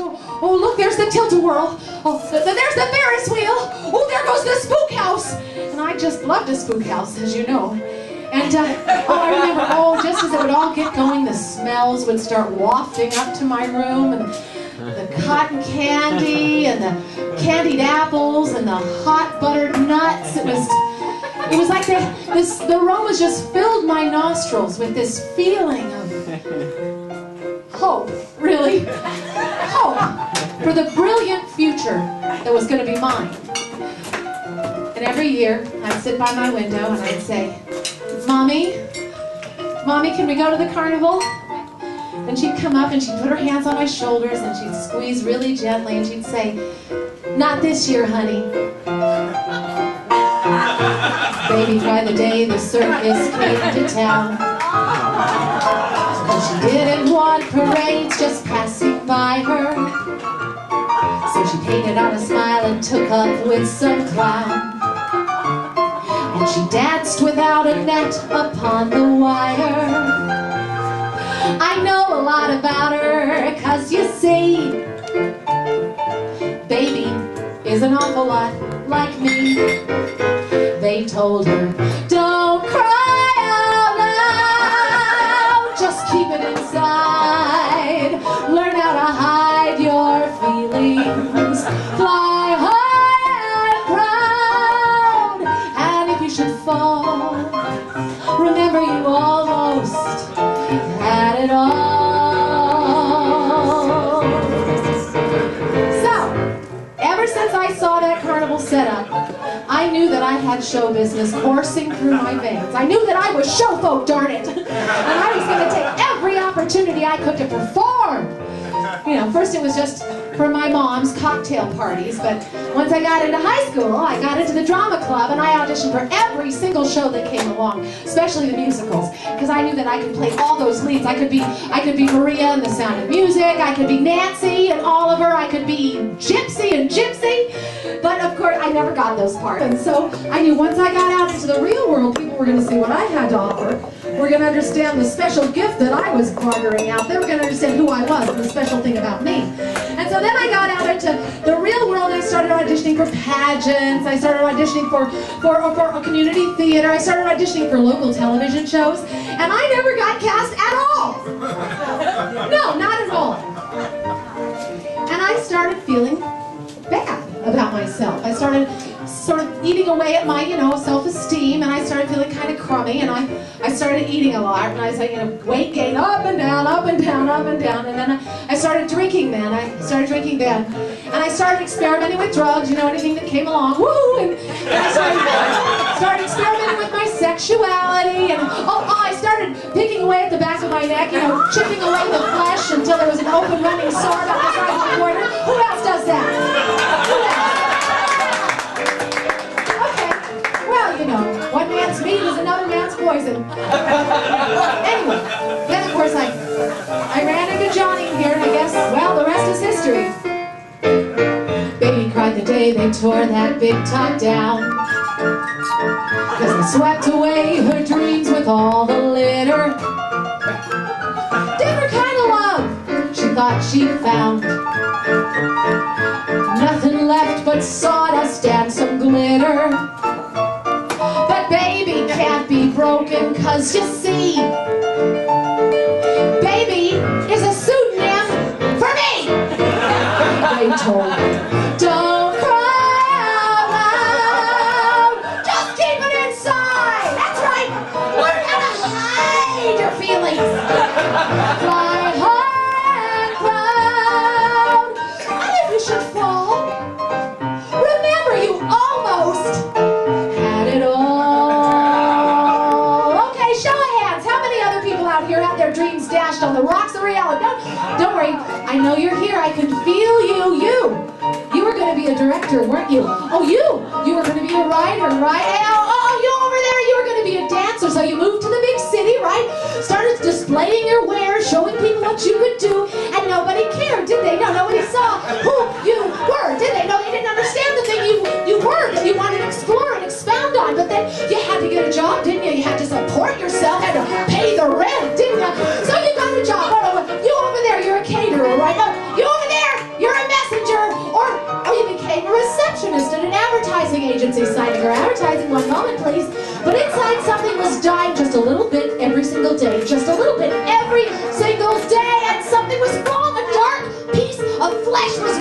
Oh, look, there's the tilt-a-whirl. Oh, there's the Ferris wheel. Oh, there goes the spook house. And I just loved a spook house, as you know. And, I remember, just as it would all get going, the smells would start wafting up to my room, and the cotton candy, and the candied apples, and the hot buttered nuts. It was like the aromas just filled my nostrils with this feeling of hope, really. Hope for the brilliant future that was going to be mine. And every year, I'd sit by my window and I'd say, Mommy, can we go to the carnival? And she'd come up and she'd put her hands on my shoulders and she'd squeeze really gently and she'd say, not this year, honey. Baby cried the day the circus came to town. But she didn't want parades just passing by her. So she painted on a smile and took up with some clown. And she danced without a net upon the wire. I know a lot about her, 'cause you see, baby is an awful lot like me. They told her, don't cry out loud, just keep it inside. Learn how to hide your feelings, fly high and proud. And if you should fall, remember you almost had it all. So, ever since I saw that carnival set up, I knew that I had show business coursing through my veins. I knew that I was show folk, darn it. And I was going to take every opportunity I could to perform. You know, first it was just for my mom's cocktail parties, but once I got into high school, I got into the drama club and I auditioned for every single show that came along, especially the musicals, because I knew that I could play all those leads. I could be Maria in The Sound of Music, I could be Nancy and Oliver, I could be Gypsy and Gypsy, but of course I never got those parts. And so I knew once I got out into the real world, people were going to see what I had to offer. We're going to understand the special gift that I was bartering out. They were going to understand who I was and the special thing about me. And so then I got out into the real world. I started auditioning for pageants. I started auditioning for a community theater. I started auditioning for local television shows. And I never got cast at all. No, not at all. And I started feeling bad about myself. I started sort of eating away at my, self-esteem, and I started feeling kind of crummy, and I started eating a lot, and I was like, weight gain up and down, up and down, up and down, and then I started drinking then. And I started experimenting with drugs, anything that came along, woo, and I started experimenting with my sexuality, and I started picking away at the back of my neck, chipping away the flesh until there was an open running sore about the size of a quarter. Who else does that? Who else? One man's meat is another man's poison. Anyway, then of course I ran into Johnny here, and I guess, well, the rest is history. Baby cried the day they tore that big top down, 'cause they swept away her dreams with all the litter. Different kind of love she thought she found. Nothing left but sawdust and some glitter. Baby can't be broken, 'cause you see, baby is a pseudonym for me. They told me, don't cry out loud, just keep it inside. That's right, learn how to hide your feelings. Fly high and proud, and if you should fall, remember you almost had it all. Here have their dreams dashed on the rocks of reality. No, don't worry. I know you're here. I can feel you. You were going to be a director, weren't you? Oh, you were going to be a writer, right? Oh, you over there, you were going to be a dancer. So you moved to the big city, right? Started displaying your wares, showing people what you could do, and nobody cared, did they? No, nobody saw who you were, did they? No, they didn't understand the thing you were that you wanted to explore and expound on. But then you had to get a job, didn't you? You had to support yourself, had to pay the rent, didn't you? So you got a job. You over there, you're a caterer, right? You over there, just a little bit every single day, just a little bit every single day, and something was wrong. A dark piece of flesh was